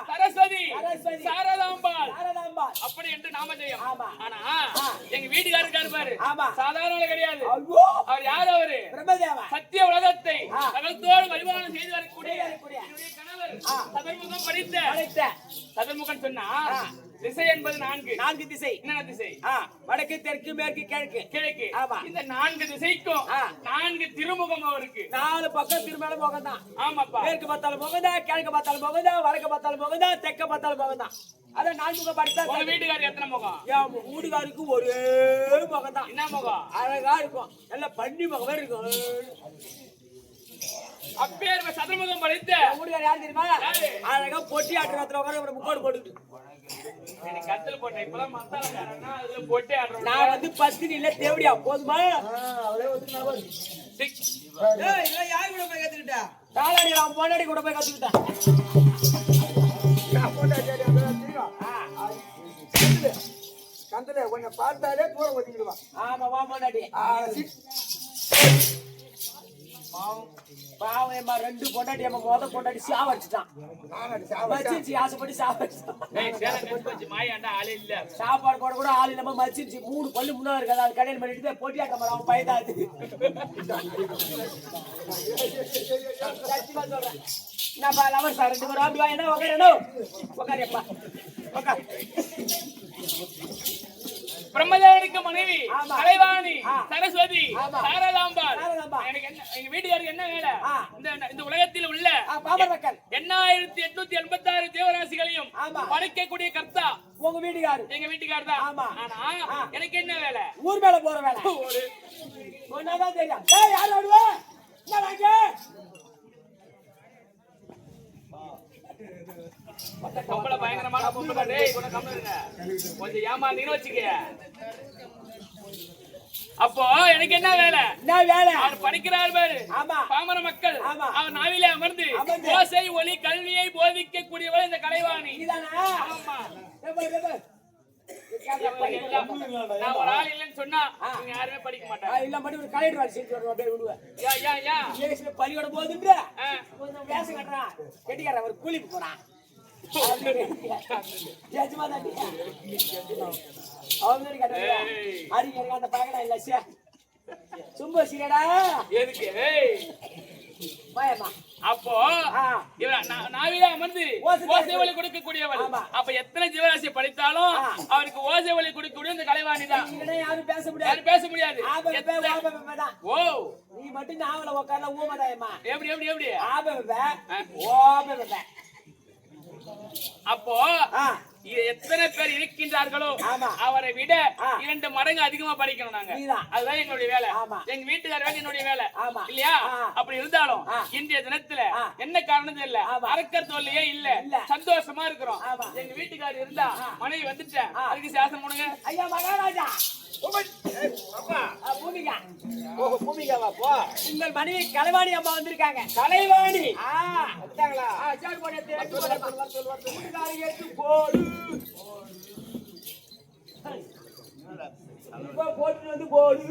சரஸ்வதி சாரதாம்பாள் அப்படி என்று நாமஜெயம். ஆனா எங்க வீட்டுக்காரர் பாரு சாதாரண கிடையாது. அவர் யார்? அவரு சத்திய உலகத்தை தகவத்தோடு பரிமாணம் செய்து வரக்கூடிய கணவர் சதுர்முகம் படித்த சதுர்முகன் சொன்னா திசை என்பது நான்கு திசை. என்ன திசை? வடக்கு தெற்கு மேற்கு கிழக்கு கிழக்கு. இந்த 4 திசைக்கும் 4 திருமுகம் அவருக்கு. 4 பக்கம் திருமேல முகம் தான். ஆமாப்பா. மேற்கு பார்த்தாலும் முகம் தான், கிழக்கு பார்த்தாலும் முகம் தான், வடக்கு பார்த்தாலும் முகம் தான், தெற்கு பார்த்தாலும் முகம் தான். அத 4 முகம் படித்தா உங்க வீட்டுக்காரர் எத்தனை முகம்? என் வீட்டுக்காருக்கு ஒரே முகம் தான். என்ன முகம்? அழகா இருக்கும், நல்ல பண்ணி முகமே இருக்கும். அப்பேர் சதுர்முகம் படைத்த வீட்டுக்காரர் யார் தெரியுமா? அழகா பொட்டி ஆட்டுறதுல உட்கார்ந்து முக்கோடு போட்டுட்டு கத்தல் போட்டேன். இப்பதான் மசாலா அதுல போட்டே ஆடுறோம். நான் வந்து பத்தினி இல்ல தேவடியா போதுமா? யாரு கூட போய் கத்துக்கிட்டா? தாளாடி நான் பொண்டாடி கூட போய் கத்துக்கிட்டேன். கந்தல உன்னை பார்த்தாலே தூரம் ஒதுக்கிடுவான். ஆமா வா பொண்டாடி. பாவம் ஏமா 2 பொண்டாட்டி அம்மா மொத பொண்டாட்டி சாவடிச்சுட்டான். மச்சிருச்சு ஆசைப்பட்டு சாவடிச்சுட்டான். மாயாண்டா ஆளே இல்ல, சாப்பாடு போட கூட ஆள் இல்லாம மச்சிருச்சு. 3 பல்லு முன்னா இருக்காது. அது கல்யாணம் பண்ணிட்டு போட்டியாட்ட மாதிரி அவன் பயந்தாது. சத்தியமா சொல்றேன். என்னப்பா லவர் சார் 2 பேரும் அப்படி வா. என்ன உட்காரணும்? உட்காரியப்பா உட்கார். பிரம்மதேவனுக்கு மனைவி ஆமா. கலைவாணி ஆ. சரஸ்வதி ஆமா. சாரதாம்பாள். சாரதாம்பாள். எனக்கு என்ன எங்க வீட்டுக்காருக்கு என்ன வேலை? ஆ. இந்த உலகத்தில் உள்ள பாபரக்கன் 8886 தேவராசிகளையும் ஆமா. படைக்கக்கூடிய கர்த்தா உங்க வீட்டுக்காரு எங்க வீட்டுக்காரர் தான். ஆமா. ஆனா எனக்கு என்ன வேலை? ஊர் மேல போற வேலை ஒரு ஒன்னாதான் தெரியும். ஏய் யார் ஆடுவா என்ன வாங்க பொம்பளை பயங்கரமான பொம்பளை. டேய் கொஞ்சம் கம்மி இருங்க. கொஞ்சம் ஏமாந்தீங்கன்னு வச்சுக்க. அப்போ எனக்கு என்ன வேலை? என்ன வேலை? அவர் படிக்கிறார் பாரு. ஆமா. பாமர மக்கள் ஆமா. அவர் நாவிலே அமர்ந்து ஓசை ஒலி கல்வியை போதிக்க கூடியவர் இந்த கலைவாணி. நீதானா? ஆமா. டேய் நான் ஒரு ஆள் இல்லைன்னு சொன்னா நீங்க யாருமே படிக்க மாட்டாங்க. இல்ல மட்டும் ஒரு கலெக்டர் வேலை செஞ்சு வரணும் அப்படியே விடுவேன். யா ஏசில பள்ளியோட போகுதுன்ற கொஞ்சம் வேஷம் கட்டுறான் கெட்டிக்காரன் ஒரு கூலிக்கு போறான். ஜட்ஜ்மா தாண்டி அவங்க கட்டுறாங்க. அடிக்க அந்த பகடா இல்ல சே சும்மா சீரடா எதுக்கு? ஏய் மாயம்மா அப்போ நாவிலே அமர்ந்து ஓசை ஒலி கொடுக்கக்கூடியவள். ஆமா. அப்ப எத்தனை ஜீவராசி படித்தாலும் அவருக்கு ஓசை ஒலி கொடுக்கக்கூடிய இந்த கலைவாணி தான். யாரும் பேச முடியாது. யாரும் பேச முடியாது. ஓ நீ மட்டும் நாவல உட்கார்ல ஊமதாயம்மா. எப்படி எப்படி எப்படி? அப்போ எத்தனை பேர் இருக்கின்றார்களோ அவரை விட 2 மடங்கு அதிகமா படிக்கணும் நாங்க. அதுதான் எங்களுடைய வேலை. எங்க வீட்டுக்கார வேலை என்னுடைய வேலை இல்லையா? அப்படி இருந்தாலும் இன்றைய தினத்துல என்ன காரணம் இல்ல அரக்கர் தொல்லையே இல்ல, சந்தோஷமா இருக்கிறோம். எங்க வீட்டுக்காரர் இருந்தா மனைவி வந்துட்டேன் அதுக்கு சாசனம் பண்ணுங்க. ஐயா மகாராஜா உங்கள் மனைவி கலைவாணி அம்மா வந்திருக்காங்க. கலைவாணி போட்டு வந்து போடு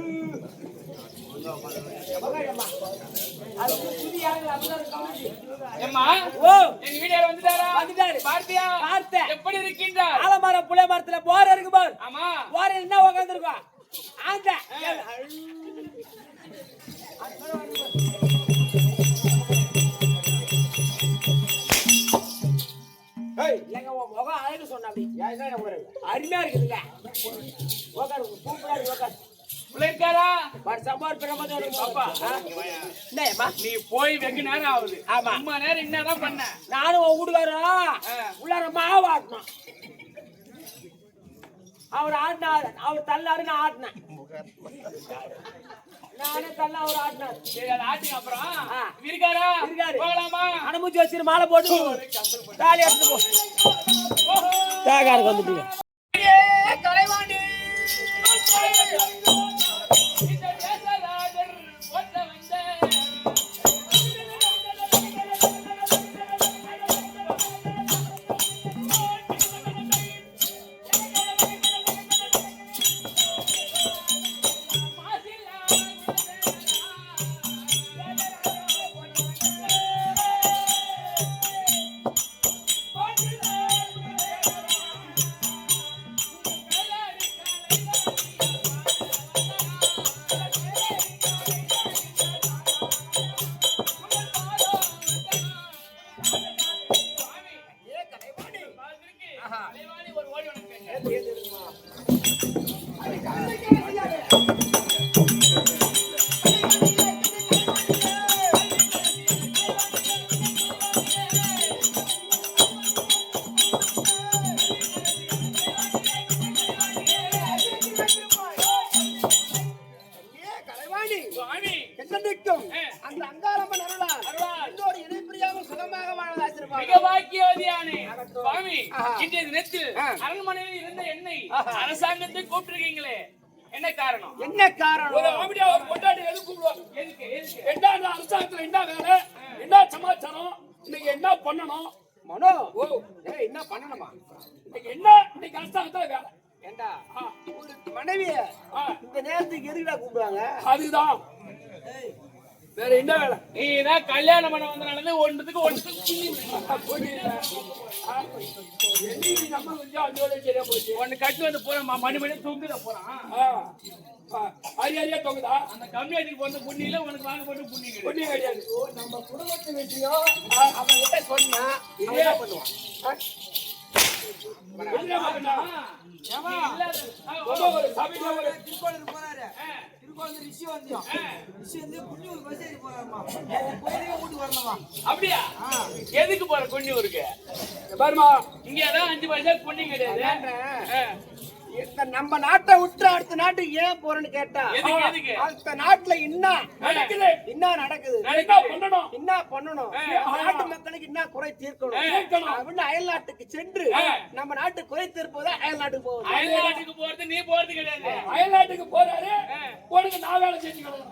எப்படி இருக்கின்றார்? ஆலமரம் புளிய மரத்துல போற இருக்கு பாரு. ஆமா போற என்ன உட்காந்துருக்கோம் ஆந்த இல்லங்க உன் முகம் அழகு சொன்ன அப்படி அருமையா இருக்குதுங்க. உட்காரு கூப்பிடாது உட்காரு நீ போய் வெகு நேரம் ஆகுது. ஆமா அம்மா நேரம் என்னதான் பண்ண? நானும் உன் வீட்டுக்காரரும் உள்ளார மாவு ஆட்டணும். அவர் ஆடினாரு, அவர் தள்ளாரு, நான் ஆட்டினேன். நானே தள்ள அவர் ஆட்டினார். சரி அது ஆட்டுங்க. அப்புறம் இருக்காரா? இருக்காரு. போகலாமா? அனுமதி வச்சிரு மாலை போட்டு தாலி எடுத்து போ. தேகாருக்கு வந்துட்டீங்க. கலைவாணி இந்த தேசராஜர் ஓட்ட வந்த ஒரு ஓடி அந்த அங்காளம்மன் அருளால் எல்லோரும் இணைப்பிரியாமல் சுகமாக வாழ்வதாசிருப்பாங்க. மிக பாக்கியவதியானே சுவாமி, இன்றைய தினத்தில் அரண்மனையில் இருந்த என்னை அரசாங்கத்தை கூப்பிட்டிருக்கீங்களே, என்ன காரணம்? என்ன காரணம்? ஒரு ஆம்படியா ஒரு பொண்டாட்டி எதுக்கு கூப்பிடுவாங்க? எதுக்கு? என்ன அரசாங்கத்துல என்ன வேலை, என்ன சமாச்சாரம், இன்னைக்கு என்ன பண்ணணும்? மனோ என்ன பண்ணணுமா? இன்னைக்கு அரசாங்கத்துல வேலை ஏண்டா மனைவிய இந்த நேரத்துக்கு எதுக்குடா கூப்பிடுவாங்க? அதுதான் வேற என்ன வேலை? நீதான் கல்யாணம் பண்ண வந்தனால ஒன்றுக்கு ஒன்னு கட்டு வந்து போறான், மணி மணி தூங்குத போறான். அரியா தொங்குதா? அந்த கம்யூனிட்டிக்கு போன புண்ணியில உனக்கு வாங்க போட்டு புண்ணி கிடையாது. நம்ம குடும்பத்து விஷயம் அவன் சொன்னா என்ன பண்ணுவான்? தெரியாம பண்ணா? நீ இல்லாத ரொம்ப ஒரு சபையில ஒரு திருக்கோயிலுக்கு போறாரு. திருக்கோயிலுக்கு ரிஷி வந்தியம். ரிஷி வந்து புண்ணியூர் பஸ் ஏறி போறாருமா. கோயிலுக்கு வீட்டுக்கு வரணுமா. அப்படியா எதுக்கு போற குன்னியூருக்கு இங்க பாருமா, இங்கதான் 5 பைசா புண்ணியம் கிடையாது இந்த நம்ம நாட்டை விட்டு அடுத்த நாட்டுக்கு ஏன் போறேன்னு கேட்டா எதுக்கு அடுத்த நாட்டுல என்ன நடக்குது. நடக்குது என்ன பண்ணணும்? என்ன பண்ணணும் நாட்டு மக்களுக்கு என்ன குறை தீர்க்கணும் தீர்க்கணும். அப்படின்னு அயல் நாட்டுக்கு சென்று நம்ம நாட்டு குறை தீர்ப்பதா அயல் நாட்டுக்கு போகுது. அயல்நாட்டுக்கு போறது நீ போறது கிடையாது அயல்நாட்டுக்கு போறாரு, உனக்கு நான் வேலை செஞ்சுக்கணும்.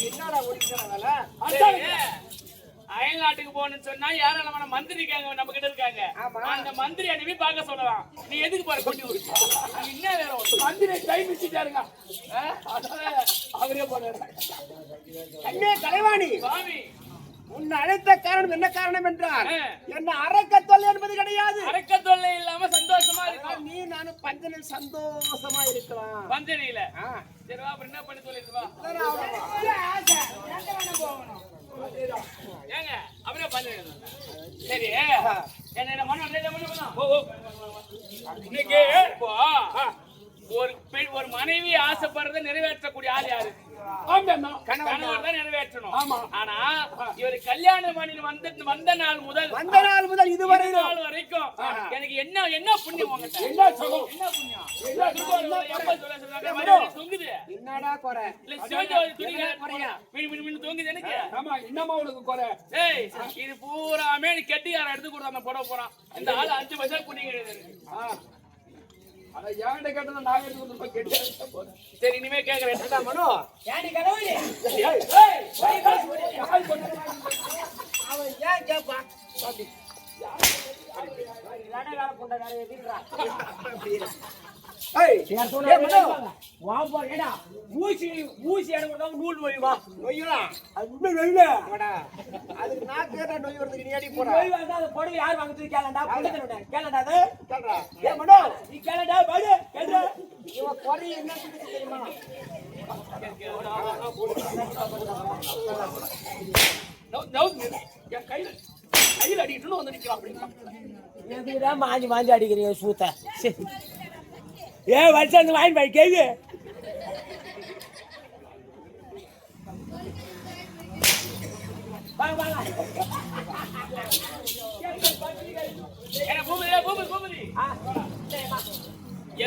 என்னடா ஒழிக்கிற வேலை அதான் அயல்நாட்டுக்கு போகணும்னு சொன்னா யாரால மந்திரி இருக்காங்க நம்ம கிட்ட இருக்காங்க ஆமா. அந்த மந்திரி அனுப்பி பார்க்க சொல்லலாம் நீ எதுக்கு போற குன்னியூருக்கு என்ன வேற ஒண்ணு மந்திரி கை மிச்சிட்டாருங்க. அதனால அவரே போறாரு. அண்ணே கலைவாணி சுவாமி உன்னை அழைத்த காரணம் என்ன காரணம் என்றால் என்ன அரக்க தொல்லை என்பது கிடையாது. அரக்க தொல்லை இல்லாம சந்தோஷமா இருக்கும் நீ நானும் பஞ்சனில் சந்தோஷமா இருக்கலாம். பஞ்சனியில சரி வா அப்புறம் என்ன பண்ணி சொல்லிட்டு வா ஏங்க அப்படியே பஞ்சனி சரி என்ன மனம் இன்னைக்கு இப்போ ஒரு மனைவி ஆசைப்படுறதை நிறைவேற்றக்கூடிய ஆள் யாரு ஆமாண்ணா. கணவர் தான் நிறைவேற்றணும் ஆமா. ஆனா இவர் கல்யாணம் பண்ணி வந்த நாள் முதல் இதுவரை நாள் வரைக்கும் எனக்கு என்ன புண்ணியம் உங்ககிட்ட என்ன சொல்லும்? என்ன புண்ணியம் என்ன சொல்லும்? எப்ப சொல்ல மறுபடியும் தொங்குது என்னடா குறை இல்ல சிவஜோதி துணி தொங்குது எனக்கு ஆமா, என்னம்மா உனக்கு குறை? ஏய் இது பூராமே நீ கெட்டிக்காரன் எடுத்து கொடுத்த அந்த புடவை போறான் இந்த ஆள் 5 பைசா புண்ணியம் கிடையாது அட ஏன்ட கேட்டதை நான் எடுத்து வந்து கேட்டு போறேன். சரி இனிமே கேக்குறேன் மனோ ஏடி கலவலி அவன் ஏன் கேட்பான் அதுக்கு நான் கேட்டா நோய் வருதுக்கு நீ அடி போற பொடவை யார் வாங்கிட்டு கேளண்டா கேளண்டா அது ஏன் மனோ நீ கேளண்டா பாடு கேளு இவன் குறை என்ன தெரியுமா என் கையில் அடிக்கணும் வந்து நிக்கலாம் அப்படின்னா எதுக்குதான் மாஞ்சி அடிக்கிறீங்க சூத்த ஏ வருஷம் வந்து வாங்கி போய் கேள்வி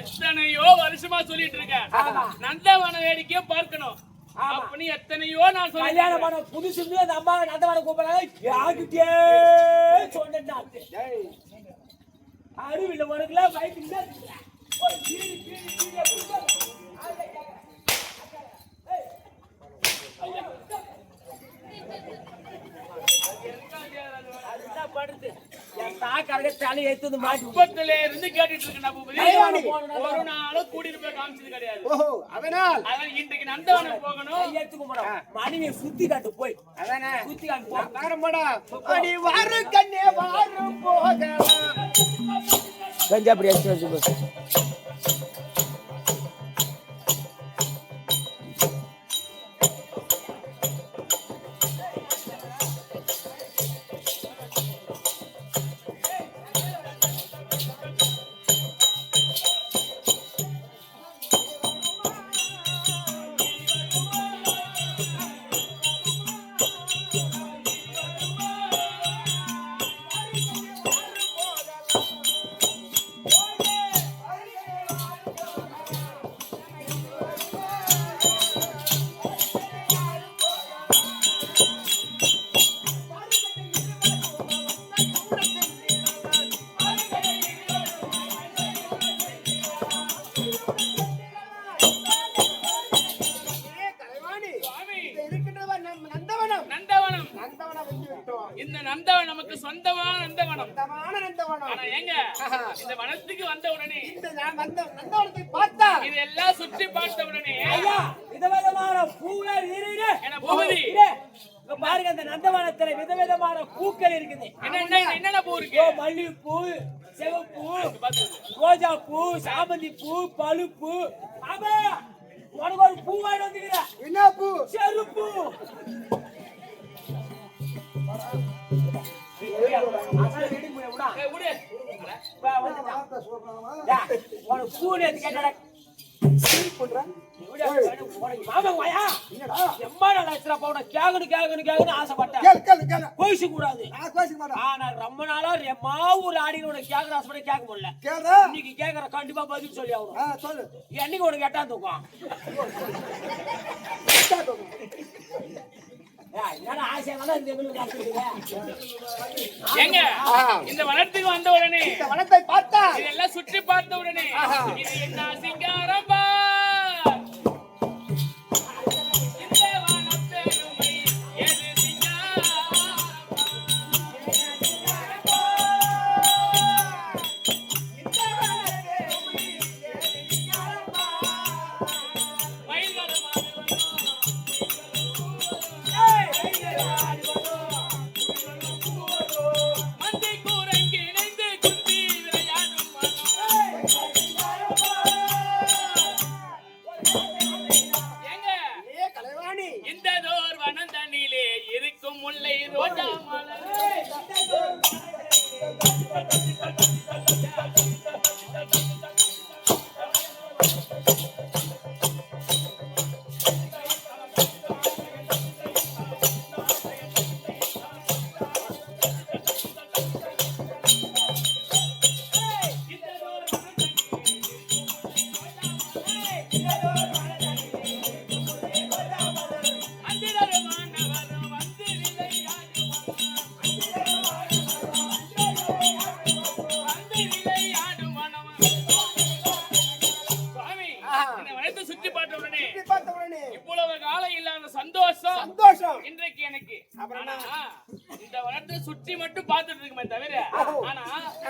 எத்தனையோ வருஷமா சொல்லிட்டு இருக்கேன் நந்தவன வேடிக்கையை பார்க்கணும் அப்படி எத்தனையோ நான் கல்யாணம் பண்ண புதுசு அந்த அம்மா நந்தவன கூப்பிடுறாங்க யாருக்கிட்டே சொன்னேன் அறிவில்லை உனக்குல வயிற்று படுத்து என் தாக்காரங்க தலை ஏத்து மாட்டி அப்பத்துல இருந்து கேட்டுட்டு இருக்கேன் ஒரு நாளும் கூட்டிட்டு போய் காமிச்சது கிடையாது அதனால் இன்றைக்கு நந்தவனம் போகணும் ஏத்துக்க மாட்டோம் மனைவியை சுத்தி காட்டு போய் அதானே சுத்தி காட்டு வரமாடா அடி வாரு கண்ணே வாரு போகலாம் பஞ்சாப் ரெஸ்டாரன்ட் இந்த நந்தவனம் நமக்கு சொந்தமான நந்தவனம் ஆனா ஏங்க இந்த வனத்துக்கு வந்த உடனே நந்தவனத்தை பார்த்தா இதெல்லாம் சுற்றி பார்த்த உடனே விதவிதமான பூக்கள் என்ன பூமதி பாருங்க அந்த நந்தவனத்துல விதவிதமான பூக்கள் இருக்குது என்னென்ன பூ இருக்கு மல்லிகைப்பூ சிவப்பூ ரோஜா பூ சாமந்தி பூ பழுப்பூ ஆமா உனக்கு ஒரு பூ வாங்கி வந்துக்கிறேன் என்ன பூ செருப்பு அதான் ரெடி பண்ணி விடா. ஏய், விடு. வா, வந்துட்டான். வார்த்தை சொல்றாமா? டா, உனக்கு பூ நேத்து கேட்டடா. விடு, உனக்கு மாமா வாயா? எம்மா நல்லா வச்சிருப்பா, உனக்கு கேக்கணும் ஆசைப்பட்டேன். கேளு, கேளு, கேளு. கோயிச்சு கூடாது. நான் பேசிக்க மாட்டேன். ஆனா ரொம்ப நாளா எம்மா ஒரு ஆடின்னு உனக்கு கேக்குற ஆசைப்பட கேட்க முடியல. கேளு. இன்னைக்கு கேக்குற கண்டிப்பா பதில் சொல்லி ஆகணும். சொல்லு. என்னைக்கு உனக்கு எட்டாம் தூக்கம்? என்னடா ஆசையானாலும் இந்த வீட்டுல காத்துக்கிட்டீங்க. ஏங்க இந்த வனத்துக்கு வந்த உடனே இந்த வனத்தை பார்த்தா இதெல்லாம் சுற்றி பார்த்த உடனே இது என்ன சிங்காரம் பார். இந்த வனப்பெருமை எது சிங்காரம் மயில்களும் மந்தை கூரைக்கு இணைந்து குந்தி விளையாடும் ஏங்க கலைவாணி இந்ததோர் வனந்தனிலே இருக்கும் முல்லை ரோஜா மலர். சுற்றி பார்த்த உடனே பார்த்த உடனே இவ்வளவு காலம் இல்லாத சந்தோஷம் சந்தோஷம். இன்றைக்கு எனக்கு ஆனா, இந்த வனத்தை சுற்றி மட்டும் பார்த்துட்டு இருக்குமே தவிர ஆனா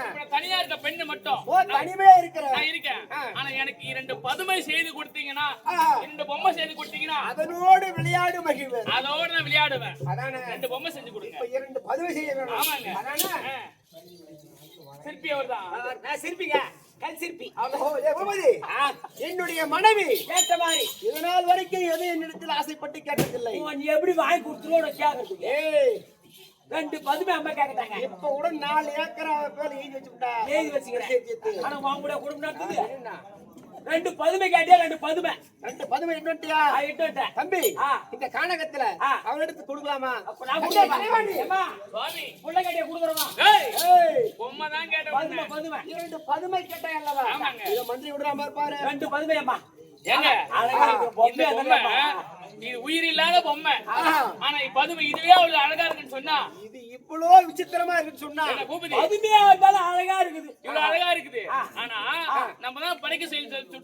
இப்ப தனியா இருக்க பெண்ணு மட்டும் தனிமையா இருக்கிற நான் இருக்கேன். ஆனா எனக்கு 2 பதுமை செய்து கொடுத்தீங்கன்னா 2 பொம்மை செய்து கொடுத்தீங்கன்னா அதனோடு விளையாடு மகிழ்வு. அதோட நான் விளையாடுவேன். அதானே 2 பொம்மை செஞ்சு கொடுங்க. இப்ப 2 பதிவு செய்ய வேணும். ஆமாங்க. அதானே சிற்பி அவர்தான். நான் சிரிப்பிங்க, கல் சிற்பி. ஓ, ஏ பூபதி, என்னுடைய மனைவி கேட்ட மாதிரி இதனால் வரைக்கும் எது என்னிடத்தில் ஆசைப்பட்டு கேட்டதில்லை. நீ எப்படி வாங்கி கொடுத்துருவோம் கேக்குறதுக்கு. ஏய், 2 பதுமை அம்மா கேக்குறாங்க. இப்ப கூட 4 ஏக்கரா பேர் எழுதி வச்சுட்டா. எழுதி வச்சுக்கிறேன். ஆனா வாங்க கூட குடும்பம் நடக்குது. 2 பதுமை கேட்டியா? 2 பதுமை. 2 பதுமை இன்னொட்டியா? இட்டுட்டேன். தம்பி, இந்த கானகத்துல அவனிடத்து கொடுக்கலாமா? அப்ப நான் கொடுக்கறேன். ஏம்மா, சுவாமி புள்ள கேட்டியா கொடுக்குறோமா? ஏய் ஏய், பொம்மை தான் கேட்ட பதுமை, பதுமை. 2 பதுமை கேட்டா அல்லவா? ஆமாங்க. இத மந்திரி விடுறாம இருப்பாரு. 2 பதுமை அம்மா. ஏங்க அழகா இருக்கு. இந்த பொம்மை பொம்மை அதெல்லாம் இது உயிர் இல்லாத பொம்மை. ஆனா இப்ப பதுமை இதுவே அவ்வளவு அழகா இருக்குன்னு சொன்னா இது இவ்வளவு விசித்திரமா இருக்குன்னு சொன்னா என்ன பூபதி பதுமையா இருந்தாலும் அழகா இருக்குது. இவ்வளவு அழகா இருக்குது. ஆனா நம்ம தான் படைக்க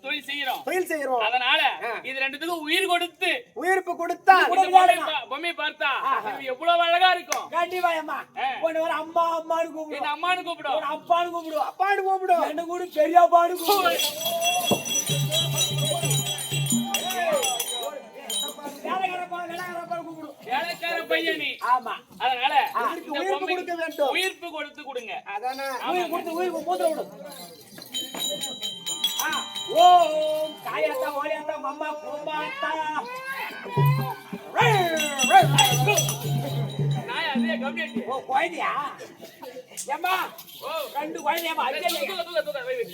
தொழில் செய்யறோம். தொழில் செய்யறோம். அதனால இது 2த்துக்கும் உயிர் கொடுத்து உயிர்ப்பு கொடுத்தா இந்த பொம்மை பார்த்தா இது எவ்வளவு அழகா இருக்கும். கண்டிப்பா அம்மா. ஒண்ணு வர அம்மா அம்மான்னு என்ன கூப்பிடுவோம். அம்மானு கூப்பிடும். ஒரு அப்பான்னு கூப்பிடுவோம். அப்பாடு கூப்பிடும். என்ன கூட பெரியப்பான்னு கூப்பிடுவோம். வேலைக்காரப்பா கூப்பிடுவோம். வேலைக்கார பையனி. ஆமா. அதனால இதுக்கு இந்த உயிர்ப்பு பொம்மைக்கு கொடுக்க வேண்டும். உயிர்ப்பு கொடுத்து கொடுங்க. அதானே உயிர் கொடுத்து உயிர் மூத்திர விடு. ஓம் காயாத்தா ஓடியாத்தா மம்மா கும்பாத்தா. நாய் அதே கம்மியாச்சு. ஓ குழந்தையா? ஏம்மா ஓ 2 குழந்தையாம்மா. தூக்க, வை, வை.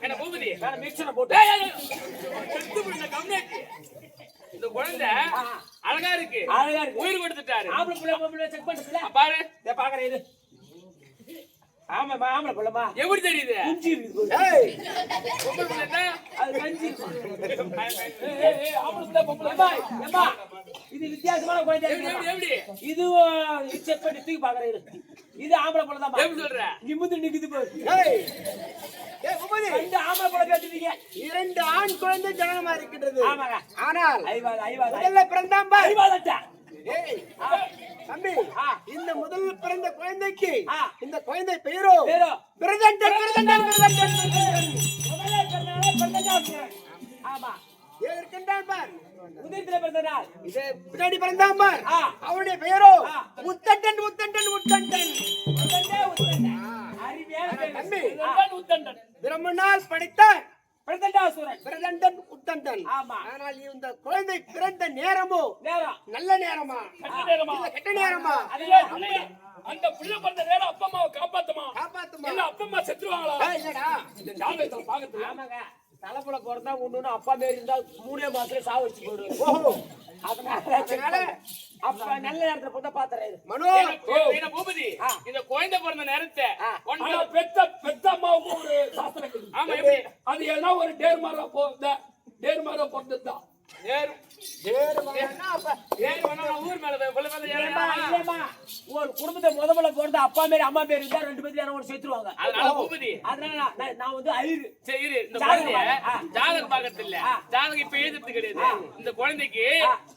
என்ன பூபதி வேற மிக்சரை போட்டு ஏய், ஏய், ஏய். செத்து போயிட்ட கம்மியாச்சு. இந்த குழந்தை அழகா இருக்கு. அழகா இருக்கு. உயிர் கொடுத்துட்டாரு. ஆம்பளை புள்ள பொம்பளை செக் பண்ணுதுல. பாரு இத பாக்குறேன் இது. ஆமா ஆம்பளை புள்ளமா. எப்படி தெரியுது? குஞ்சி இருக்குது. ஏய், பொம்பளை பிள்ளை தான். அது கஞ்சி. ஏய் ஆம்பளை புள்ள பொம்பளை. ஏம்மா இது வித்தியாசமான குழந்தை எப்படி இருக்கு. எப்படி எப்படி இது செக் பண்ணி தூக்கி பாக்குறேன் இது. இது ஆம்பளை புள்ள தான். எப்படி சொல்ற? நிமிந்து நிக்குது பாரு. ஏய், ஏய் பூபதி, 2 ஆம்பளை புள்ள பேசிட்டீங்க. 2 ஆண் குழந்தை ஜனனமா இருக்கின்றது. ஆமாங்க. ஆனால் ஐவா முதல்ல பிறந்தான் பார். ஐவாதட்டா. ஏய், தம்பி, இந்த முதல் பிறந்த குழந்தைக்கு ஆ. இந்த குழந்தை பெயரோ பேரோ பிரதண்டன் பிரதண்டன் பிரதண்டன். முதல்ல பிறந்தநாளே பிறந்தநாள். ஆமா. ஏன் இருக்கின்றான் பார். உதிரத்துல பிறந்தநாள். இது பின்னாடி பிறந்தான் பார். ஆ. அவனுடைய பெயரோ ஆ. உத்தண்டன் உத்தண்டன் உத்தண்டன். உத்தண்டே. அருமையான பேரு. தம்பி, உத்தண்டன், உத்தண்டன். பிரம்மனால் படைத்த பிரதண்டாசுரன். பிரதண்டன் உத்தண்டன். ஆமா. ஆனால் இந்த குழந்தை பிறந்த நேரமோ நேரம். நல்ல நேரமா கெட்ட நேரமா? இல்ல கெட்ட நேரமா? இல்ல, இல்லையா? அந்த பிள்ளை பிறந்த நேரம் அப்பா அம்மாவை காப்பாத்துமா காப்பாத்துமா? இல்ல அப்பா அம்மா செத்துருவாங்களா? இல்லடா. இந்த ஜாதகத்தை பாக்கத்துல ஆமாங்க. தலைப்புல பிறந்தா ஒண்ணு அப்பா மாரி இருந்தா 3 மாசத்துல சாவு வச்சு போடுவாரு. ஓஹோ. அதனால அப்ப நல்ல நேரத்துல போட்டா பாத்துறாரு. மனோ என்ன பூபதி இந்த குழந்தை பிறந்த நேரத்தை ஆனா பெத்த அம்மாவுக்கு ஒரு சாஸ்திரம் இருக்குது. ஆமா, எப்படி? அது ஏன்னா ஒரு டேர்மாரா பிறந்ததுதான். ஊர் மேல கொள்ள மேல இல்லம்மா, இல்லம்மா. ஒரு குடும்பத்தை முதல்ல பிறந்த அப்பா மாரி அம்மா மாரி இருந்தா 2 பேர்ல யாரோ ஒரு செத்துருவாங்க. அதனால பூபதி அதனால நான் வந்து ஐயரு. சரி இரு, இந்த குழந்தைய ஜாதகம் பார்க்கறது இல்ல. ஜாதகம் இப்ப எழுதுறது கிடையாது. இந்த குழந்தைக்கு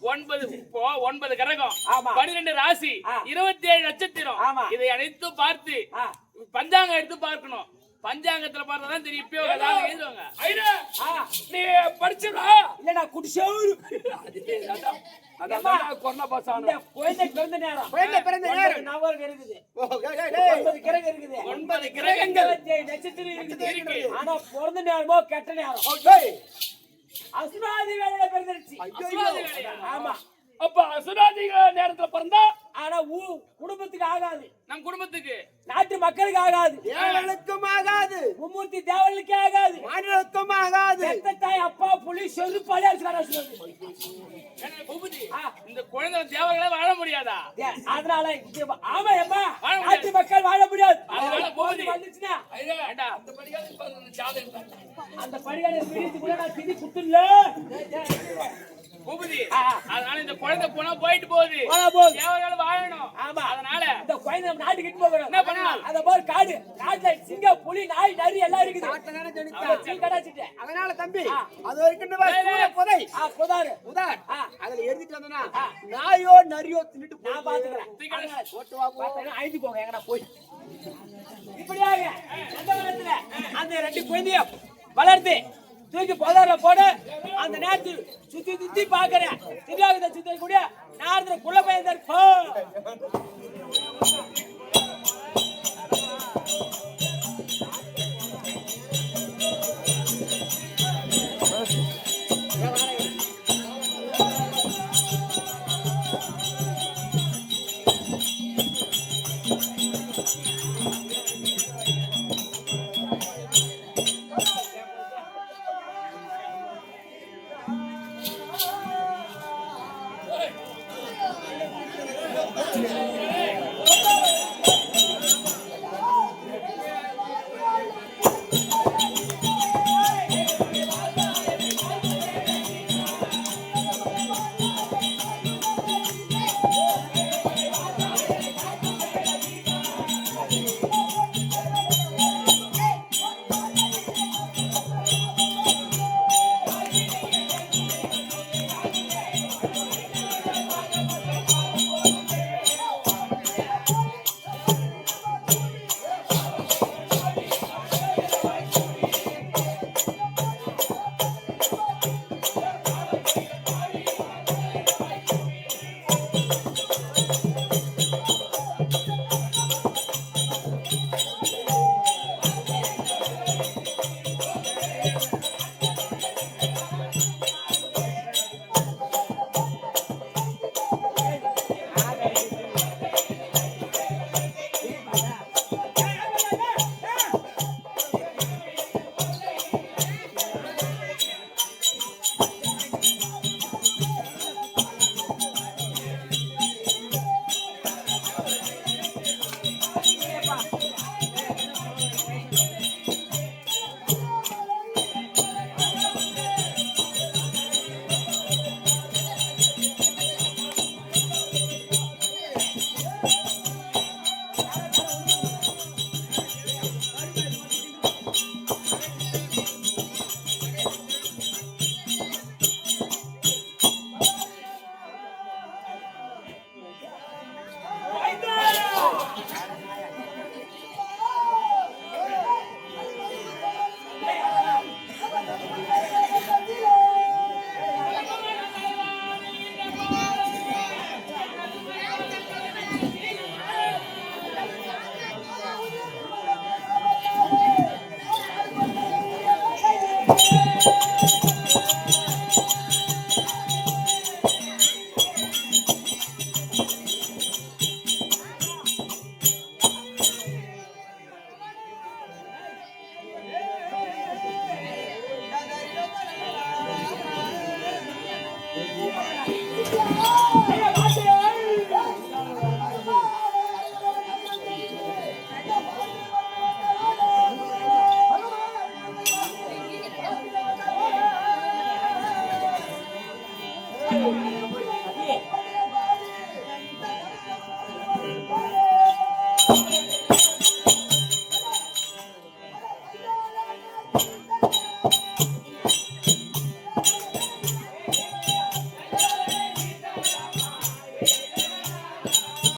9 கிரகம், ஆமா. 12 ராசி, 27 நட்சத்திரம், ஆமா. இதை அனைத்தும் பார்த்து பஞ்சாங்கம் எடுத்து பார்க்கணும். பஞ்சாங்கத்துல பார்த்தாதான் தெரியும். இப்ப ஜாதகம் எழுதுவாங்க. ஐயா, நீ படிச்சுடா. இல்ல நான் குடிச்சோறு. அதான் கொரோனா பாஸ் ஆன. இந்த குழந்தை பிறந்த நேரம். குழந்தை பிறந்த நேரம். நவல் இருக்குது. ஓஹோ. டேய். 9 கிரகம் இருக்குது. 9 கிரகங்கள் 27 நட்சத்திரம் இருக்குது. இருக்கு. ஆனா பிறந்த நேரமோ கெட்ட நேரம். டேய். அசுராதி வேலையில பிறந்துருச்சு. அசுராதி வேலையா? ஆமா. அப்ப அசுராதி நேரத்துல பிறந்தா ஆனா குடும்பத்துக்கு ஆகாது. நம் குடும்பத்துக்கு நாட்டு மக்களுக்கு ஆகாது. தேவனுக்கும் ஆகாது. மும்மூர்த்தி தேவனுக்கே ஆகாது. மாநிலத்துக்கும் ஆகாது. எத்த தாய் அப்பா புலி செருப்பாலே அடிச்சு என்ன பூபதி இந்த குழந்தை தேவர்களே வாழ முடியாதா? அதனால ஆமா அம்மா வாழ முடியாது. நாட்டு மக்கள் வாழ முடியாது. அதனால போகுது. வந்துச்சுன்னா ஐயா, ஏண்டா அந்த படிக்காத பாரு, ஜாதகம் அந்த படிகளை பிடித்து கூட நான் திதி குத்துல பூபதி அதனால இந்த குழந்தை போனா போயிட்டு போகுது. போகுது. தேவர்கள் வாழணும். ஆமா. அதனால இந்த குழந்தை நம்ம நாட்டுக்கு இட்டு போகிறோம். என்ன பண்ணலாம்? அத போற காடு காட்டுல சிங்கம் புலி நாய் நரி எல்லாம் இருக்குது. நாட்டுல ஜனித்தா. சீ கடாச்சிட்டேன். அதனால தம்பி அது வரைக்கும் இந்த சூரிய புதை புதாரு உதார் அதுல எழுதிட்டு வந்தனா நாயோ நரியோ தின்னுட்டு நான் பாத்துக்கிறேன். போட்டு வா போ. பார்த்தா ஐந்து போங்க எங்கடா போய் இப்படியாக அந்த நேரத்துல அந்த 2 குழந்தையும் வளர்ந்து தூக்கி புதார போடு. அந்த நேரத்தில் சுத்தி பாக்குறேன். திரியாகத சுத்தி கூட நான் குள்ள பையன் போ.